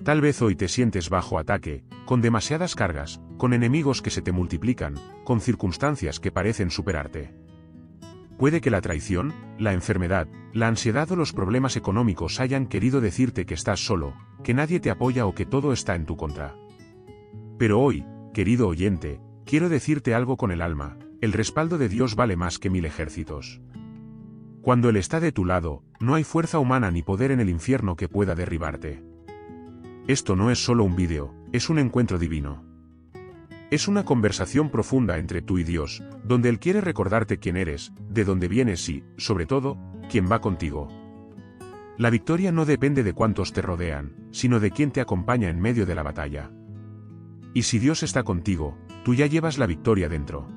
Tal vez hoy te sientes bajo ataque, con demasiadas cargas, con enemigos que se te multiplican, con circunstancias que parecen superarte. Puede que la traición, la enfermedad, la ansiedad o los problemas económicos hayan querido decirte que estás solo, que nadie te apoya o que todo está en tu contra. Pero hoy, querido oyente, quiero decirte algo con el alma: el respaldo de Dios vale más que 1000 ejércitos. Cuando Él está de tu lado, no hay fuerza humana ni poder en el infierno que pueda derribarte. Esto no es solo un vídeo, es un encuentro divino. Es una conversación profunda entre tú y Dios, donde Él quiere recordarte quién eres, de dónde vienes y, sobre todo, quién va contigo. La victoria no depende de cuántos te rodean, sino de quién te acompaña en medio de la batalla. Y si Dios está contigo, tú ya llevas la victoria dentro.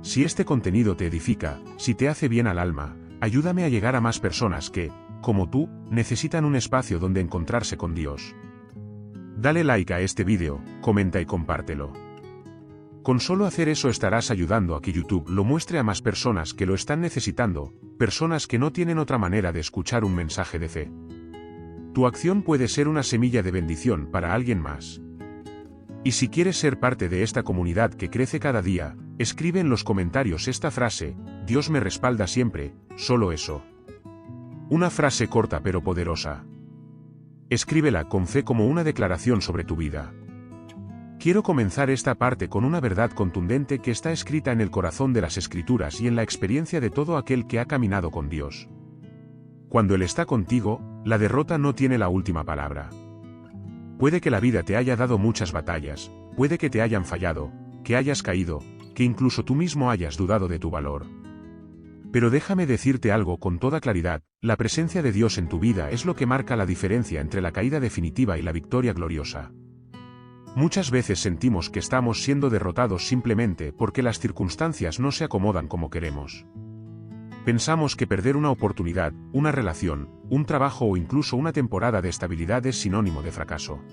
Si este contenido te edifica, si te hace bien al alma, ayúdame a llegar a más personas que, como tú, necesitan un espacio donde encontrarse con Dios. Dale like a este vídeo, comenta y compártelo. Con solo hacer eso estarás ayudando a que YouTube lo muestre a más personas que lo están necesitando, personas que no tienen otra manera de escuchar un mensaje de fe. Tu acción puede ser una semilla de bendición para alguien más. Y si quieres ser parte de esta comunidad que crece cada día, escribe en los comentarios esta frase: Dios me respalda siempre, solo eso. Una frase corta pero poderosa. Escríbela con fe como una declaración sobre tu vida. Quiero comenzar esta parte con una verdad contundente que está escrita en el corazón de las Escrituras y en la experiencia de todo aquel que ha caminado con Dios. Cuando Él está contigo, la derrota no tiene la última palabra. Puede que la vida te haya dado muchas batallas, puede que te hayan fallado, que hayas caído, que incluso tú mismo hayas dudado de tu valor. Pero déjame decirte algo con toda claridad: la presencia de Dios en tu vida es lo que marca la diferencia entre la caída definitiva y la victoria gloriosa. Muchas veces sentimos que estamos siendo derrotados simplemente porque las circunstancias no se acomodan como queremos. Pensamos que perder una oportunidad, una relación, un trabajo o incluso una temporada de estabilidad es sinónimo de fracaso.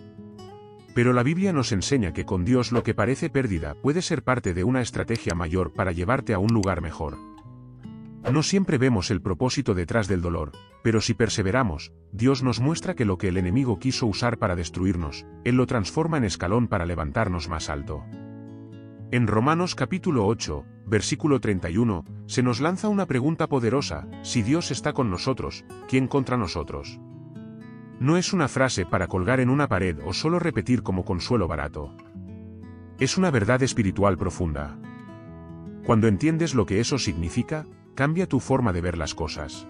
Pero la Biblia nos enseña que con Dios lo que parece pérdida puede ser parte de una estrategia mayor para llevarte a un lugar mejor. No siempre vemos el propósito detrás del dolor, pero si perseveramos, Dios nos muestra que lo que el enemigo quiso usar para destruirnos, Él lo transforma en escalón para levantarnos más alto. En Romanos capítulo 8, versículo 31, se nos lanza una pregunta poderosa: si Dios está con nosotros, ¿quién contra nosotros? No es una frase para colgar en una pared o solo repetir como consuelo barato. Es una verdad espiritual profunda. Cuando entiendes lo que eso significa, cambia tu forma de ver las cosas.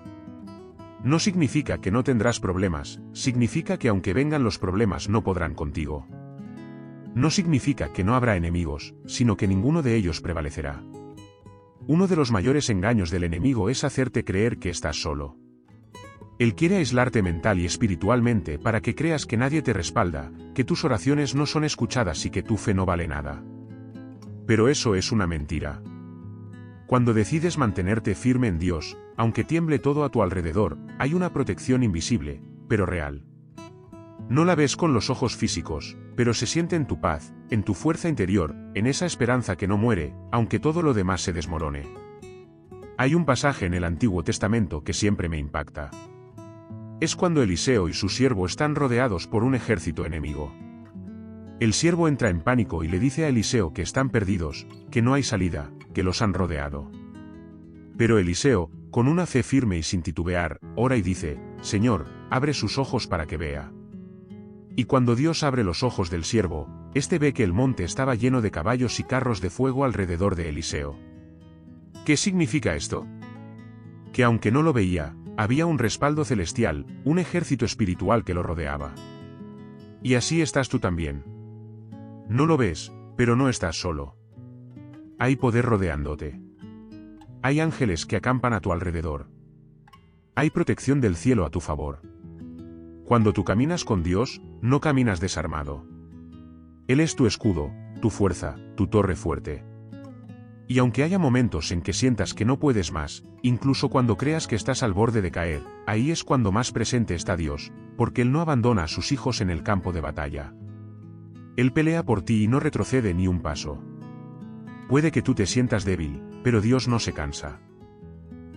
No significa que no tendrás problemas, significa que aunque vengan los problemas no podrán contigo. No significa que no habrá enemigos, sino que ninguno de ellos prevalecerá. Uno de los mayores engaños del enemigo es hacerte creer que estás solo. Él quiere aislarte mental y espiritualmente para que creas que nadie te respalda, que tus oraciones no son escuchadas y que tu fe no vale nada. Pero eso es una mentira. Cuando decides mantenerte firme en Dios, aunque tiemble todo a tu alrededor, hay una protección invisible, pero real. No la ves con los ojos físicos, pero se siente en tu paz, en tu fuerza interior, en esa esperanza que no muere, aunque todo lo demás se desmorone. Hay un pasaje en el Antiguo Testamento que siempre me impacta. Es cuando Eliseo y su siervo están rodeados por un ejército enemigo. El siervo entra en pánico y le dice a Eliseo que están perdidos, que no hay salida, que los han rodeado. Pero Eliseo, con una fe firme y sin titubear, ora y dice: Señor, abre sus ojos para que vea. Y cuando Dios abre los ojos del siervo, éste ve que el monte estaba lleno de caballos y carros de fuego alrededor de Eliseo. ¿Qué significa esto? Que aunque no lo veía, había un respaldo celestial, un ejército espiritual que lo rodeaba. Y así estás tú también. No lo ves, pero no estás solo. Hay poder rodeándote. Hay ángeles que acampan a tu alrededor. Hay protección del cielo a tu favor. Cuando tú caminas con Dios, no caminas desarmado. Él es tu escudo, tu fuerza, tu torre fuerte. Y aunque haya momentos en que sientas que no puedes más, incluso cuando creas que estás al borde de caer, ahí es cuando más presente está Dios, porque Él no abandona a sus hijos en el campo de batalla. Él pelea por ti y no retrocede ni un paso. Puede que tú te sientas débil, pero Dios no se cansa.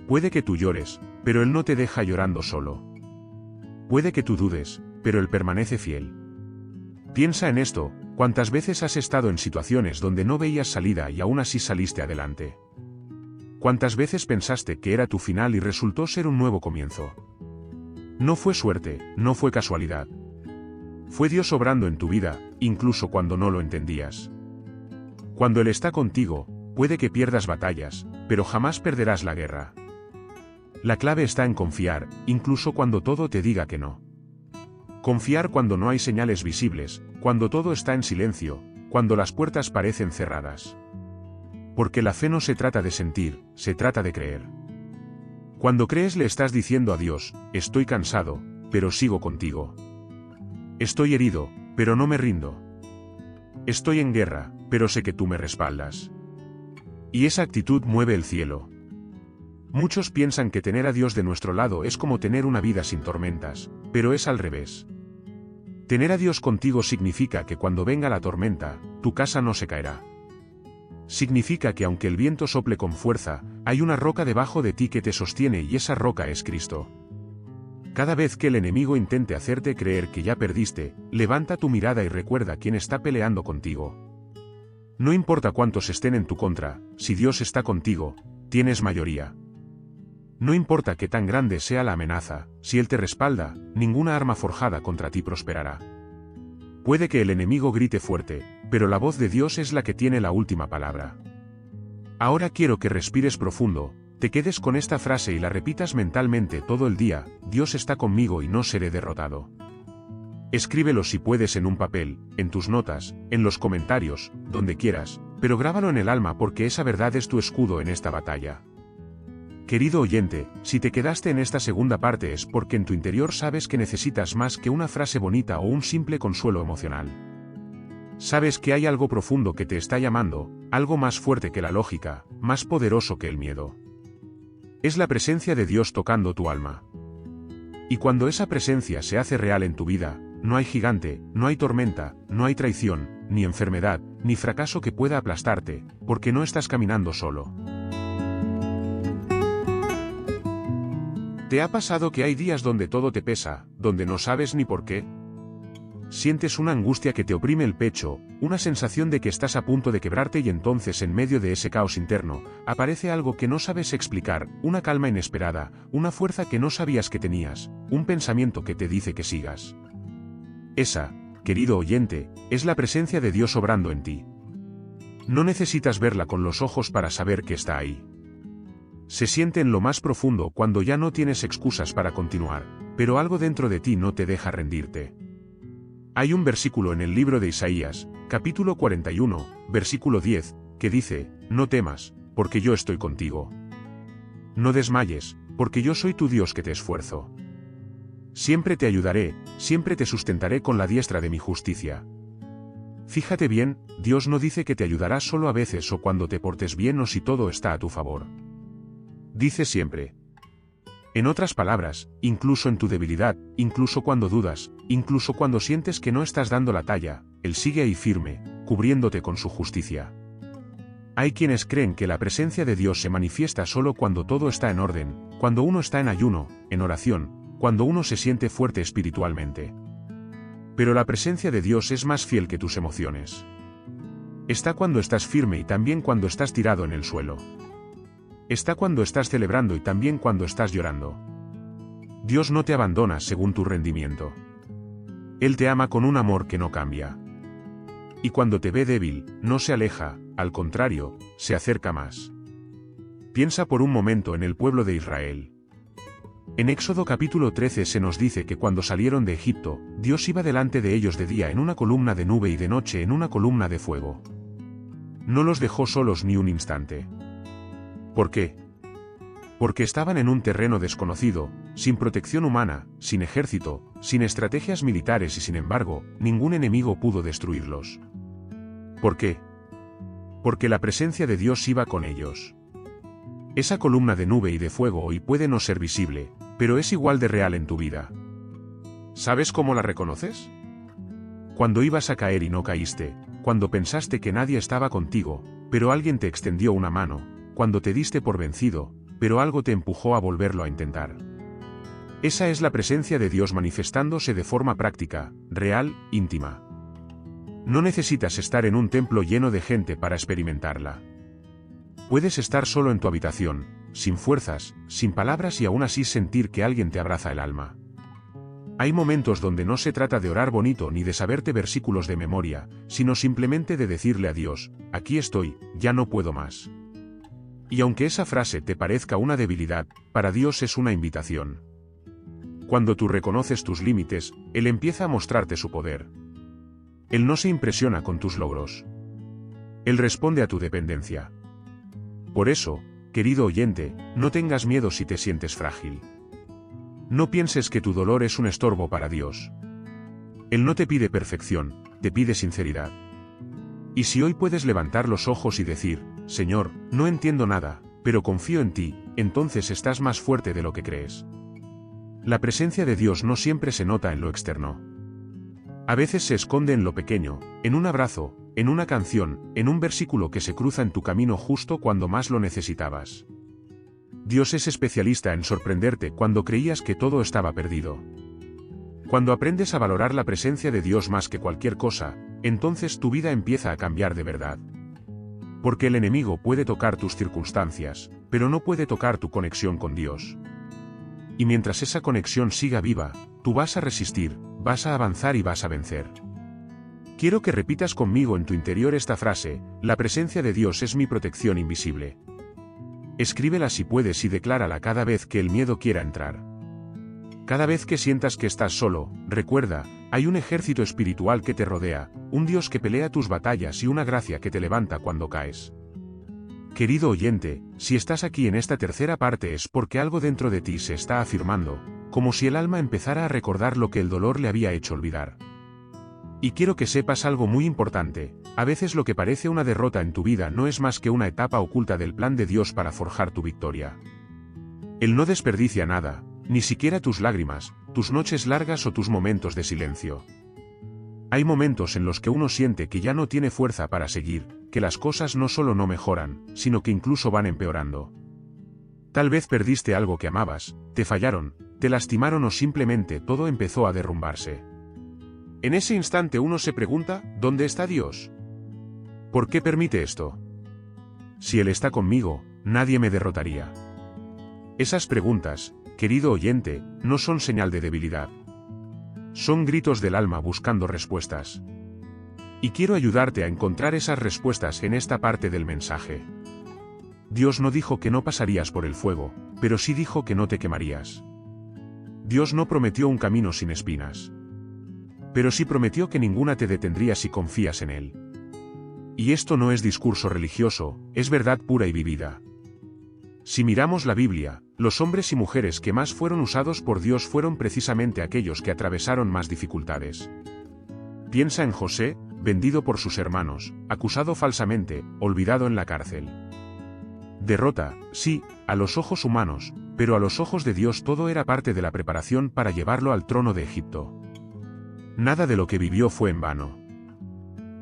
Puede que tú llores, pero Él no te deja llorando solo. Puede que tú dudes, pero Él permanece fiel. Piensa en esto, ¿cuántas veces has estado en situaciones donde no veías salida y aún así saliste adelante? ¿Cuántas veces pensaste que era tu final y resultó ser un nuevo comienzo? No fue suerte, no fue casualidad. Fue Dios obrando en tu vida, incluso cuando no lo entendías. Cuando Él está contigo, puede que pierdas batallas, pero jamás perderás la guerra. La clave está en confiar, incluso cuando todo te diga que no. Confiar cuando no hay señales visibles, cuando todo está en silencio, cuando las puertas parecen cerradas. Porque la fe no se trata de sentir, se trata de creer. Cuando crees le estás diciendo a Dios, estoy cansado, pero sigo contigo. Estoy herido, pero no me rindo. Estoy en guerra, pero sé que tú me respaldas. Y esa actitud mueve el cielo. Muchos piensan que tener a Dios de nuestro lado es como tener una vida sin tormentas, pero es al revés. Tener a Dios contigo significa que cuando venga la tormenta, tu casa no se caerá. Significa que aunque el viento sople con fuerza, hay una roca debajo de ti que te sostiene y esa roca es Cristo. Cada vez que el enemigo intente hacerte creer que ya perdiste, levanta tu mirada y recuerda quién está peleando contigo. No importa cuántos estén en tu contra, si Dios está contigo, tienes mayoría. No importa qué tan grande sea la amenaza, si Él te respalda, ninguna arma forjada contra ti prosperará. Puede que el enemigo grite fuerte, pero la voz de Dios es la que tiene la última palabra. Ahora quiero que respires profundo, te quedes con esta frase y la repitas mentalmente todo el día: Dios está conmigo y no seré derrotado. Escríbelo si puedes en un papel, en tus notas, en los comentarios, donde quieras, pero grábalo en el alma porque esa verdad es tu escudo en esta batalla. Querido oyente, si te quedaste en esta segunda parte es porque en tu interior sabes que necesitas más que una frase bonita o un simple consuelo emocional. Sabes que hay algo profundo que te está llamando, algo más fuerte que la lógica, más poderoso que el miedo. Es la presencia de Dios tocando tu alma. Y cuando esa presencia se hace real en tu vida, no hay gigante, no hay tormenta, no hay traición, ni enfermedad, ni fracaso que pueda aplastarte, porque no estás caminando solo. ¿Te ha pasado que hay días donde todo te pesa, donde no sabes ni por qué? Sientes una angustia que te oprime el pecho, una sensación de que estás a punto de quebrarte y entonces en medio de ese caos interno, aparece algo que no sabes explicar, una calma inesperada, una fuerza que no sabías que tenías, un pensamiento que te dice que sigas. Esa, querido oyente, es la presencia de Dios obrando en ti. No necesitas verla con los ojos para saber que está ahí. Se siente en lo más profundo cuando ya no tienes excusas para continuar, pero algo dentro de ti no te deja rendirte. Hay un versículo en el libro de Isaías, capítulo 41, versículo 10, que dice: no temas, porque yo estoy contigo. No desmayes, porque yo soy tu Dios que te esfuerzo. Siempre te ayudaré, siempre te sustentaré con la diestra de mi justicia. Fíjate bien, Dios no dice que te ayudará solo a veces o cuando te portes bien o si todo está a tu favor. Dice siempre. En otras palabras, incluso en tu debilidad, incluso cuando dudas, incluso cuando sientes que no estás dando la talla, Él sigue ahí firme, cubriéndote con su justicia. Hay quienes creen que la presencia de Dios se manifiesta solo cuando todo está en orden, cuando uno está en ayuno, en oración, cuando uno se siente fuerte espiritualmente. Pero la presencia de Dios es más fiel que tus emociones. Está cuando estás firme y también cuando estás tirado en el suelo. Está cuando estás celebrando y también cuando estás llorando. Dios no te abandona según tu rendimiento. Él te ama con un amor que no cambia. Y cuando te ve débil, no se aleja, al contrario, se acerca más. Piensa por un momento en el pueblo de Israel. En Éxodo capítulo 13 se nos dice que cuando salieron de Egipto, Dios iba delante de ellos de día en una columna de nube y de noche en una columna de fuego. No los dejó solos ni un instante. ¿Por qué? Porque estaban en un terreno desconocido, sin protección humana, sin ejército, sin estrategias militares y sin embargo, ningún enemigo pudo destruirlos. ¿Por qué? Porque la presencia de Dios iba con ellos. Esa columna de nube y de fuego hoy puede no ser visible, pero es igual de real en tu vida. ¿Sabes cómo la reconoces? Cuando ibas a caer y no caíste, cuando pensaste que nadie estaba contigo, pero alguien te extendió una mano, cuando te diste por vencido, pero algo te empujó a volverlo a intentar. Esa es la presencia de Dios manifestándose de forma práctica, real, íntima. No necesitas estar en un templo lleno de gente para experimentarla. Puedes estar solo en tu habitación, sin fuerzas, sin palabras y aún así sentir que alguien te abraza el alma. Hay momentos donde no se trata de orar bonito ni de saberte versículos de memoria, sino simplemente de decirle a Dios, aquí estoy, ya no puedo más. Y aunque esa frase te parezca una debilidad, para Dios es una invitación. Cuando tú reconoces tus límites, Él empieza a mostrarte su poder. Él no se impresiona con tus logros. Él responde a tu dependencia. Por eso, querido oyente, no tengas miedo si te sientes frágil. No pienses que tu dolor es un estorbo para Dios. Él no te pide perfección, te pide sinceridad. Y si hoy puedes levantar los ojos y decir, Señor, no entiendo nada, pero confío en ti, entonces estás más fuerte de lo que crees. La presencia de Dios no siempre se nota en lo externo. A veces se esconde en lo pequeño, en un abrazo, en una canción, en un versículo que se cruza en tu camino justo cuando más lo necesitabas. Dios es especialista en sorprenderte cuando creías que todo estaba perdido. Cuando aprendes a valorar la presencia de Dios más que cualquier cosa, entonces tu vida empieza a cambiar de verdad. Porque el enemigo puede tocar tus circunstancias, pero no puede tocar tu conexión con Dios. Y mientras esa conexión siga viva, tú vas a resistir, vas a avanzar y vas a vencer. Quiero que repitas conmigo en tu interior esta frase, la presencia de Dios es mi protección invisible. Escríbela si puedes y declárala cada vez que el miedo quiera entrar. Cada vez que sientas que estás solo, recuerda, hay un ejército espiritual que te rodea, un Dios que pelea tus batallas y una gracia que te levanta cuando caes. Querido oyente, si estás aquí en esta tercera parte es porque algo dentro de ti se está afirmando, como si el alma empezara a recordar lo que el dolor le había hecho olvidar. Y quiero que sepas algo muy importante, a veces lo que parece una derrota en tu vida no es más que una etapa oculta del plan de Dios para forjar tu victoria. Él no desperdicia nada, ni siquiera tus lágrimas, tus noches largas o tus momentos de silencio. Hay momentos en los que uno siente que ya no tiene fuerza para seguir, que las cosas no solo no mejoran, sino que incluso van empeorando. Tal vez perdiste algo que amabas, te fallaron, te lastimaron o simplemente todo empezó a derrumbarse. En ese instante uno se pregunta, ¿dónde está Dios? ¿Por qué permite esto? Si Él está conmigo, nadie me derrotaría. Esas preguntas, querido oyente, no son señal de debilidad. Son gritos del alma buscando respuestas. Y quiero ayudarte a encontrar esas respuestas en esta parte del mensaje. Dios no dijo que no pasarías por el fuego, pero sí dijo que no te quemarías. Dios no prometió un camino sin espinas. Pero sí prometió que ninguna te detendría si confías en Él. Y esto no es discurso religioso, es verdad pura y vivida. Si miramos la Biblia, los hombres y mujeres que más fueron usados por Dios fueron precisamente aquellos que atravesaron más dificultades. Piensa en José, vendido por sus hermanos, acusado falsamente, olvidado en la cárcel. Derrota, sí, a los ojos humanos, pero a los ojos de Dios todo era parte de la preparación para llevarlo al trono de Egipto. Nada de lo que vivió fue en vano.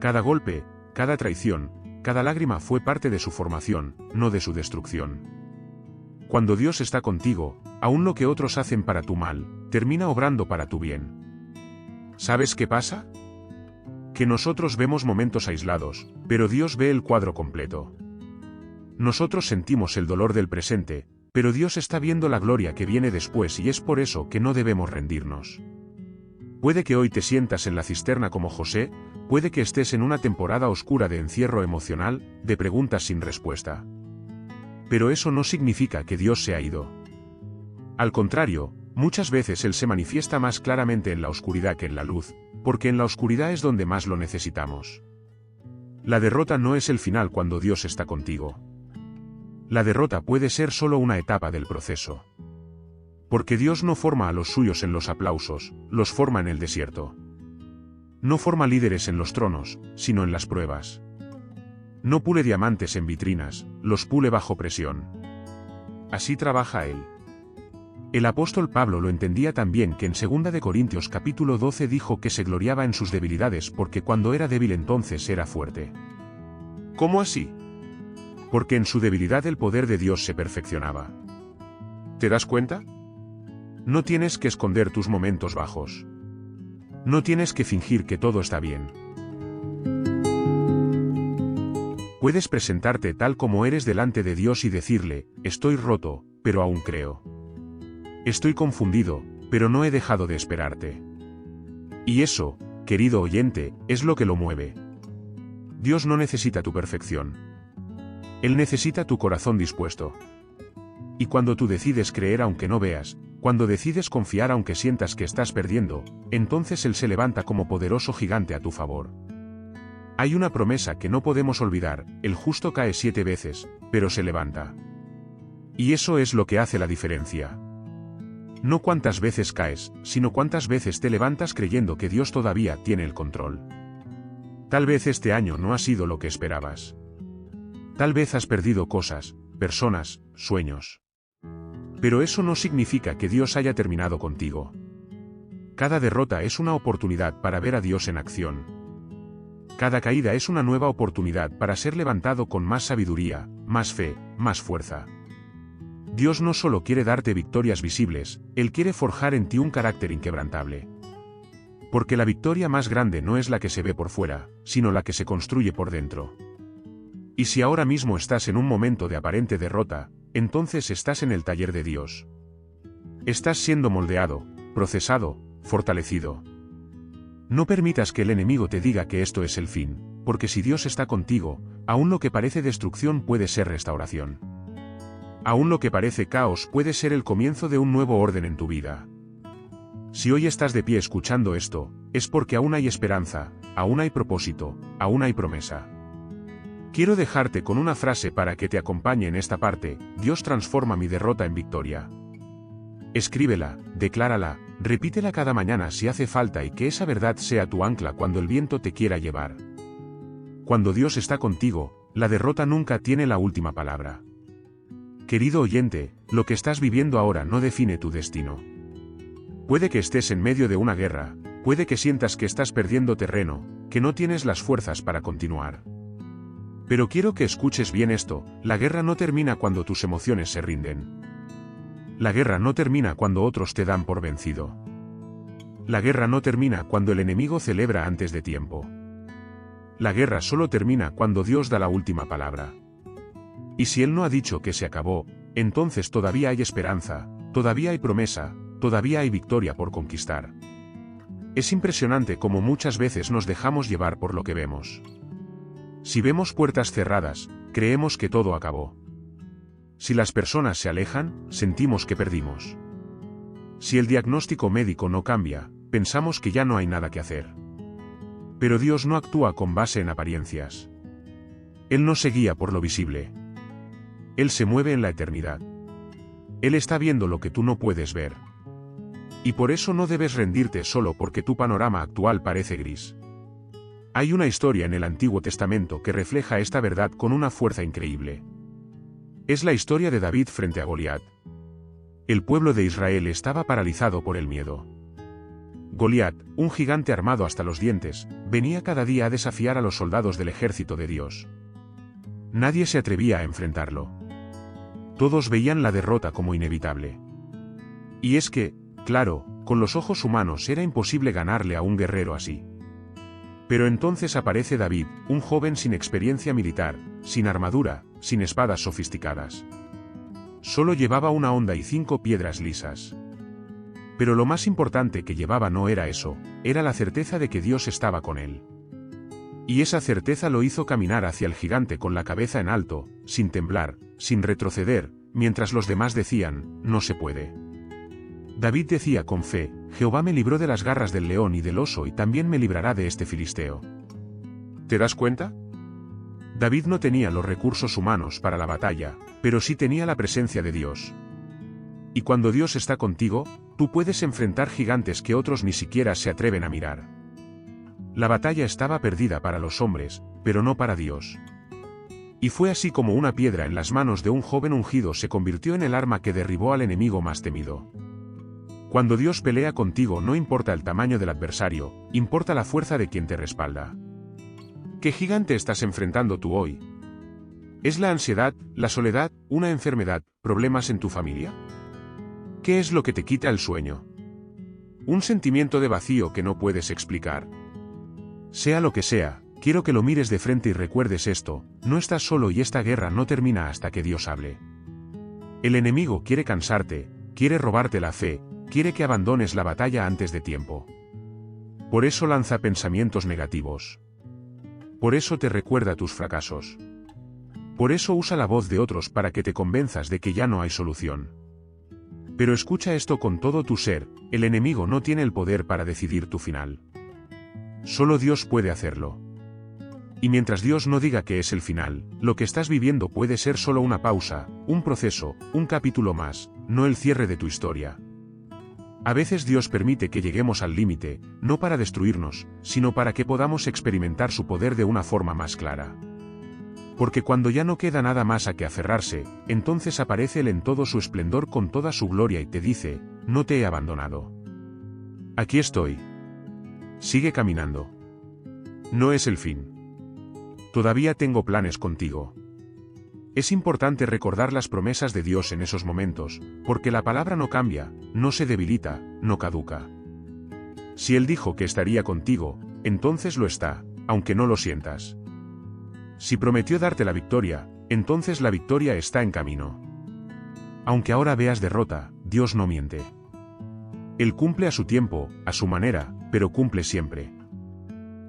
Cada golpe, cada traición, cada lágrima fue parte de su formación, no de su destrucción. Cuando Dios está contigo, aun lo que otros hacen para tu mal, termina obrando para tu bien. ¿Sabes qué pasa? Que nosotros vemos momentos aislados, pero Dios ve el cuadro completo. Nosotros sentimos el dolor del presente, pero Dios está viendo la gloria que viene después y es por eso que no debemos rendirnos. Puede que hoy te sientas en la cisterna como José, puede que estés en una temporada oscura de encierro emocional, de preguntas sin respuesta. Pero eso no significa que Dios se ha ido. Al contrario, muchas veces Él se manifiesta más claramente en la oscuridad que en la luz, porque en la oscuridad es donde más lo necesitamos. La derrota no es el final cuando Dios está contigo. La derrota puede ser solo una etapa del proceso. Porque Dios no forma a los suyos en los aplausos, los forma en el desierto. No forma líderes en los tronos, sino en las pruebas. No pule diamantes en vitrinas, los pule bajo presión. Así trabaja Él. El apóstol Pablo lo entendía tan bien que en 2 de Corintios capítulo 12 dijo que se gloriaba en sus debilidades porque cuando era débil entonces era fuerte. ¿Cómo así? Porque en su debilidad el poder de Dios se perfeccionaba. ¿Te das cuenta? No tienes que esconder tus momentos bajos. No tienes que fingir que todo está bien. Puedes presentarte tal como eres delante de Dios y decirle, estoy roto, pero aún creo. Estoy confundido, pero no he dejado de esperarte. Y eso, querido oyente, es lo que lo mueve. Dios no necesita tu perfección. Él necesita tu corazón dispuesto. Y cuando tú decides creer aunque no veas, cuando decides confiar aunque sientas que estás perdiendo, entonces Él se levanta como poderoso gigante a tu favor. Hay una promesa que no podemos olvidar, el justo cae 7 veces, pero se levanta. Y eso es lo que hace la diferencia. No cuántas veces caes, sino cuántas veces te levantas creyendo que Dios todavía tiene el control. Tal vez este año no ha sido lo que esperabas. Tal vez has perdido cosas, personas, sueños. Pero eso no significa que Dios haya terminado contigo. Cada derrota es una oportunidad para ver a Dios en acción. Cada caída es una nueva oportunidad para ser levantado con más sabiduría, más fe, más fuerza. Dios no solo quiere darte victorias visibles, Él quiere forjar en ti un carácter inquebrantable. Porque la victoria más grande no es la que se ve por fuera, sino la que se construye por dentro. Y si ahora mismo estás en un momento de aparente derrota, entonces estás en el taller de Dios. Estás siendo moldeado, procesado, fortalecido. No permitas que el enemigo te diga que esto es el fin, porque si Dios está contigo, aún lo que parece destrucción puede ser restauración. Aún lo que parece caos puede ser el comienzo de un nuevo orden en tu vida. Si hoy estás de pie escuchando esto, es porque aún hay esperanza, aún hay propósito, aún hay promesa. Quiero dejarte con una frase para que te acompañe en esta parte: Dios transforma mi derrota en victoria. Escríbela, declárala, repítela cada mañana si hace falta y que esa verdad sea tu ancla cuando el viento te quiera llevar. Cuando Dios está contigo, la derrota nunca tiene la última palabra. Querido oyente, lo que estás viviendo ahora no define tu destino. Puede que estés en medio de una guerra, puede que sientas que estás perdiendo terreno, que no tienes las fuerzas para continuar. Pero quiero que escuches bien esto: la guerra no termina cuando tus emociones se rinden. La guerra no termina cuando otros te dan por vencido. La guerra no termina cuando el enemigo celebra antes de tiempo. La guerra solo termina cuando Dios da la última palabra. Y si Él no ha dicho que se acabó, entonces todavía hay esperanza, todavía hay promesa, todavía hay victoria por conquistar. Es impresionante cómo muchas veces nos dejamos llevar por lo que vemos. Si vemos puertas cerradas, creemos que todo acabó. Si las personas se alejan, sentimos que perdimos. Si el diagnóstico médico no cambia, pensamos que ya no hay nada que hacer. Pero Dios no actúa con base en apariencias. Él no se guía por lo visible. Él se mueve en la eternidad. Él está viendo lo que tú no puedes ver. Y por eso no debes rendirte solo porque tu panorama actual parece gris. Hay una historia en el Antiguo Testamento que refleja esta verdad con una fuerza increíble. Es la historia de David frente a Goliat. El pueblo de Israel estaba paralizado por el miedo. Goliat, un gigante armado hasta los dientes, venía cada día a desafiar a los soldados del ejército de Dios. Nadie se atrevía a enfrentarlo. Todos veían la derrota como inevitable. Y es que, claro, con los ojos humanos era imposible ganarle a un guerrero así. Pero entonces aparece David, un joven sin experiencia militar, sin armadura, sin espadas sofisticadas. Solo llevaba una honda y 5 piedras lisas. Pero lo más importante que llevaba no era eso, era la certeza de que Dios estaba con él. Y esa certeza lo hizo caminar hacia el gigante con la cabeza en alto, sin temblar, sin retroceder, mientras los demás decían, no se puede. David decía con fe, Jehová me libró de las garras del león y del oso y también me librará de este filisteo. ¿Te das cuenta? David no tenía los recursos humanos para la batalla, pero sí tenía la presencia de Dios. Y cuando Dios está contigo, tú puedes enfrentar gigantes que otros ni siquiera se atreven a mirar. La batalla estaba perdida para los hombres, pero no para Dios. Y fue así como una piedra en las manos de un joven ungido se convirtió en el arma que derribó al enemigo más temido. Cuando Dios pelea contigo no importa el tamaño del adversario, importa la fuerza de quien te respalda. ¿Qué gigante estás enfrentando tú hoy? ¿Es la ansiedad, la soledad, una enfermedad, problemas en tu familia? ¿Qué es lo que te quita el sueño? ¿Un sentimiento de vacío que no puedes explicar? Sea lo que sea, Quiero que lo mires de frente y recuerdes esto, no estás solo y esta guerra no termina hasta que Dios hable. El enemigo quiere cansarte, quiere robarte la fe, quiere que abandones la batalla antes de tiempo. Por eso lanza pensamientos negativos. Por eso te recuerda tus fracasos. Por eso usa la voz de otros para que te convenzas de que ya no hay solución. Pero escucha esto con todo tu ser, el enemigo no tiene el poder para decidir tu final. Solo Dios puede hacerlo. Y mientras Dios no diga que es el final, lo que estás viviendo puede ser solo una pausa, un proceso, un capítulo más, no el cierre de tu historia. A veces Dios permite que lleguemos al límite, no para destruirnos, sino para que podamos experimentar su poder de una forma más clara. Porque cuando ya no queda nada más a que aferrarse, entonces aparece Él en todo su esplendor con toda su gloria y te dice, no te he abandonado. Aquí estoy. Sigue caminando. No es el fin. Todavía tengo planes contigo. Es importante recordar las promesas de Dios en esos momentos, porque la palabra no cambia, no se debilita, no caduca. Si Él dijo que estaría contigo, entonces lo está, aunque no lo sientas. Si prometió darte la victoria, entonces la victoria está en camino. Aunque ahora veas derrota, Dios no miente. Él cumple a su tiempo, a su manera, pero cumple siempre.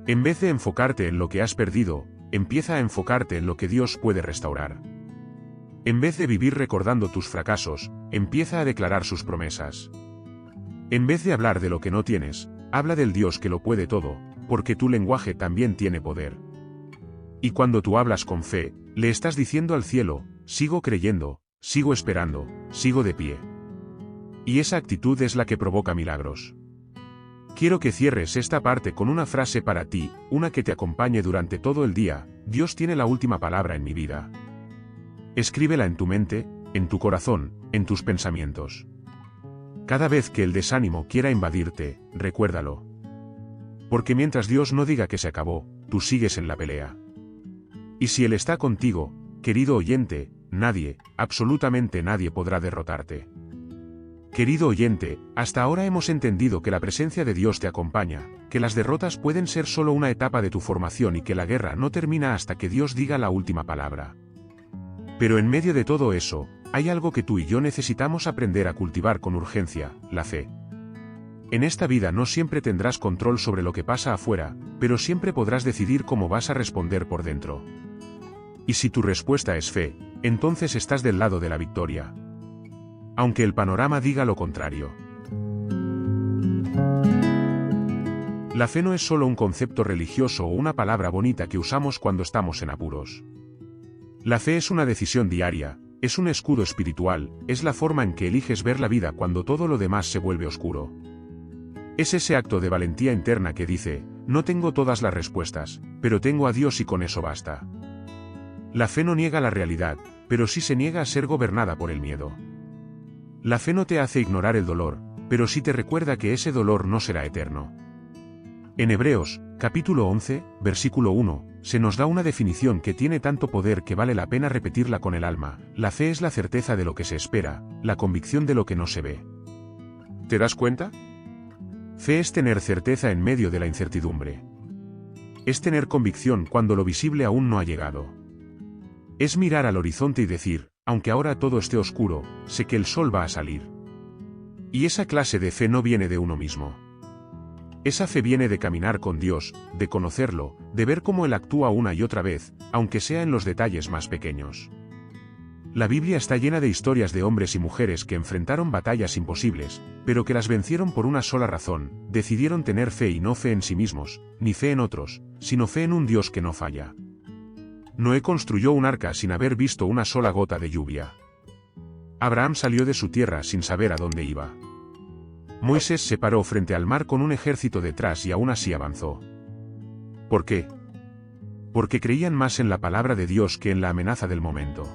En vez de enfocarte en lo que has perdido, empieza a enfocarte en lo que Dios puede restaurar. En vez de vivir recordando tus fracasos, empieza a declarar sus promesas. En vez de hablar de lo que no tienes, habla del Dios que lo puede todo, porque tu lenguaje también tiene poder. Y cuando tú hablas con fe, le estás diciendo al cielo, sigo creyendo, sigo esperando, sigo de pie. Y esa actitud es la que provoca milagros. Quiero que cierres esta parte con una frase para ti, una que te acompañe durante todo el día: Dios tiene la última palabra en mi vida. Escríbela en tu mente, en tu corazón, en tus pensamientos. Cada vez que el desánimo quiera invadirte, recuérdalo. Porque mientras Dios no diga que se acabó, tú sigues en la pelea. Y si Él está contigo, querido oyente, nadie, absolutamente nadie podrá derrotarte. Querido oyente, hasta ahora hemos entendido que la presencia de Dios te acompaña, que las derrotas pueden ser solo una etapa de tu formación y que la guerra no termina hasta que Dios diga la última palabra. Pero en medio de todo eso, hay algo que tú y yo necesitamos aprender a cultivar con urgencia: la fe. En esta vida no siempre tendrás control sobre lo que pasa afuera, pero siempre podrás decidir cómo vas a responder por dentro. Y si tu respuesta es fe, entonces estás del lado de la victoria. Aunque el panorama diga lo contrario. La fe no es solo un concepto religioso o una palabra bonita que usamos cuando estamos en apuros. La fe es una decisión diaria, es un escudo espiritual, es la forma en que eliges ver la vida cuando todo lo demás se vuelve oscuro. Es ese acto de valentía interna que dice: no tengo todas las respuestas, pero tengo a Dios y con eso basta. La fe no niega la realidad, pero sí se niega a ser gobernada por el miedo. La fe no te hace ignorar el dolor, pero sí te recuerda que ese dolor no será eterno. En Hebreos, capítulo 11, versículo 1, se nos da una definición que tiene tanto poder que vale la pena repetirla con el alma: la fe es la certeza de lo que se espera, la convicción de lo que no se ve. ¿Te das cuenta? Fe es tener certeza en medio de la incertidumbre. Es tener convicción cuando lo visible aún no ha llegado. Es mirar al horizonte y decir: aunque ahora todo esté oscuro, sé que el sol va a salir. Y esa clase de fe no viene de uno mismo. Esa fe viene de caminar con Dios, de conocerlo, de ver cómo Él actúa una y otra vez, aunque sea en los detalles más pequeños. La Biblia está llena de historias de hombres y mujeres que enfrentaron batallas imposibles, pero que las vencieron por una sola razón: decidieron tener fe, y no fe en sí mismos, ni fe en otros, sino fe en un Dios que no falla. Noé construyó un arca sin haber visto una sola gota de lluvia. Abraham salió de su tierra sin saber a dónde iba. Moisés se paró frente al mar con un ejército detrás y aún así avanzó. ¿Por qué? Porque creían más en la palabra de Dios que en la amenaza del momento.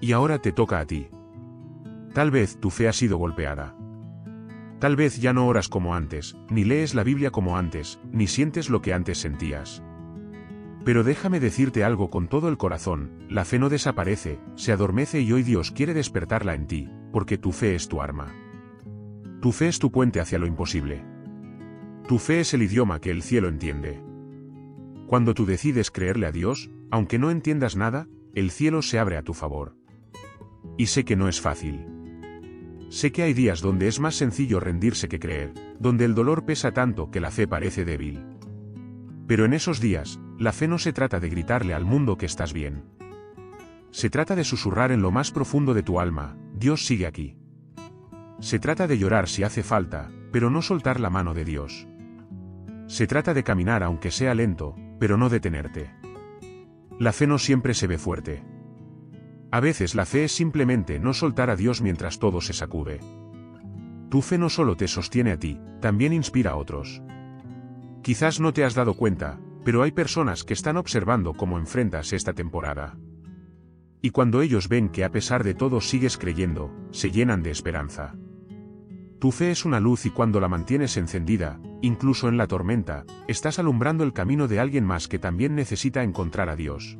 Y ahora te toca a ti. Tal vez tu fe ha sido golpeada. Tal vez ya no oras como antes, ni lees la Biblia como antes, ni sientes lo que antes sentías. Pero déjame decirte algo con todo el corazón: la fe no desaparece, se adormece, y hoy Dios quiere despertarla en ti, porque tu fe es tu arma. Tu fe es tu puente hacia lo imposible. Tu fe es el idioma que el cielo entiende. Cuando tú decides creerle a Dios, aunque no entiendas nada, el cielo se abre a tu favor. Y sé que no es fácil. Sé que hay días donde es más sencillo rendirse que creer, donde el dolor pesa tanto que la fe parece débil. Pero en esos días, la fe no se trata de gritarle al mundo que estás bien. Se trata de susurrar en lo más profundo de tu alma, Dios sigue aquí. Se trata de llorar si hace falta, pero no soltar la mano de Dios. Se trata de caminar aunque sea lento, pero no detenerte. La fe no siempre se ve fuerte. A veces la fe es simplemente no soltar a Dios mientras todo se sacude. Tu fe no solo te sostiene a ti, también inspira a otros. Quizás no te has dado cuenta, pero hay personas que están observando cómo enfrentas esta temporada. Y cuando ellos ven que a pesar de todo sigues creyendo, se llenan de esperanza. Tu fe es una luz y cuando la mantienes encendida, incluso en la tormenta, estás alumbrando el camino de alguien más que también necesita encontrar a Dios.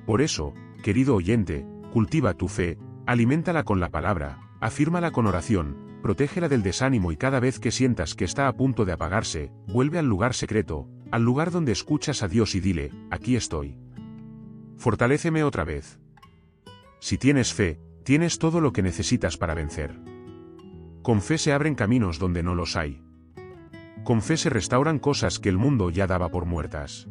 Por eso, querido oyente, cultiva tu fe, aliméntala con la palabra, afírmala con oración, protégela del desánimo y cada vez que sientas que está a punto de apagarse, vuelve al lugar secreto, al lugar donde escuchas a Dios y dile, aquí estoy. Fortaléceme otra vez. Si tienes fe, tienes todo lo que necesitas para vencer. Con fe se abren caminos donde no los hay. Con fe se restauran cosas que el mundo ya daba por muertas.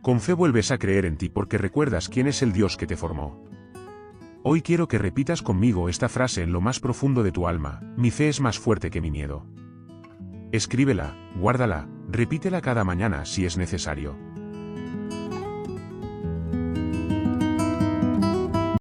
Con fe vuelves a creer en ti porque recuerdas quién es el Dios que te formó. Hoy quiero que repitas conmigo esta frase en lo más profundo de tu alma, mi fe es más fuerte que mi miedo. Escríbela, guárdala, repítela cada mañana si es necesario.